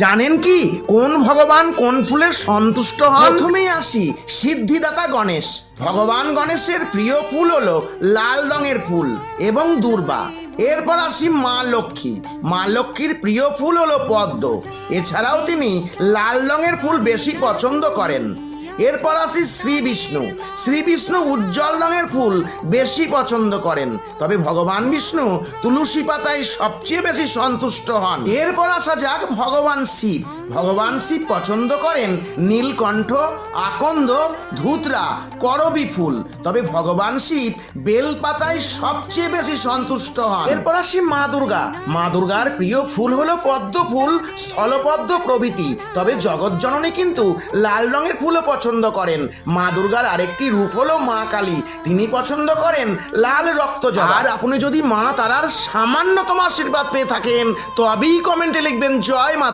জানেন কি কোন ভগবান কোন ফুলের সন্তুষ্ট হন? প্রথমেই আসি সিদ্ধিদাতা গণেশ। ভগবান গণেশের প্রিয় ফুল হলো লাল রঙের ফুল এবং দূর্বা। এরপর আসি মা লক্ষ্মী। মা লক্ষ্মীর প্রিয় ফুল হলো পদ্ম। এছাড়াও তিনি লাল রঙের ফুল বেশি পছন্দ করেন। এরপর আসি শ্রী বিষ্ণু। শ্রী বিষ্ণু উজ্জ্বল রঙের ফুল বেশি পছন্দ করেন, তবে ভগবান বিষ্ণু তুলসী পাতায় সবচেয়ে বেশি সন্তুষ্ট হন। এরপর আসা যাক ভগবান শিব। ভগবান শিব পছন্দ করেন নীলকণ্ঠ, আকন্দ, ধুতরা, করবী ফুল, তবে ভগবান শিব বেল পাতায় সবচেয়ে বেশি সন্তুষ্ট হন। এরপর আসি মা দুর্গা। মা দুর্গার প্রিয় ফুল হলো পদ্ম ফুল, স্থলপদ্ম প্রভৃতি, তবে জগৎজননী কিন্তু লাল রঙের ফুলও পছন্দ করেন। মা দুর্গার আরেকটি রূপ হলো মা কালী। তিনি পছন্দ করেন লাল রক্তজবা। আর আপনি যদি মা তারার সামান্যতম আশীর্বাদ পেয়ে থাকেন তবেই কমেন্টে লিখবেন জয় মা।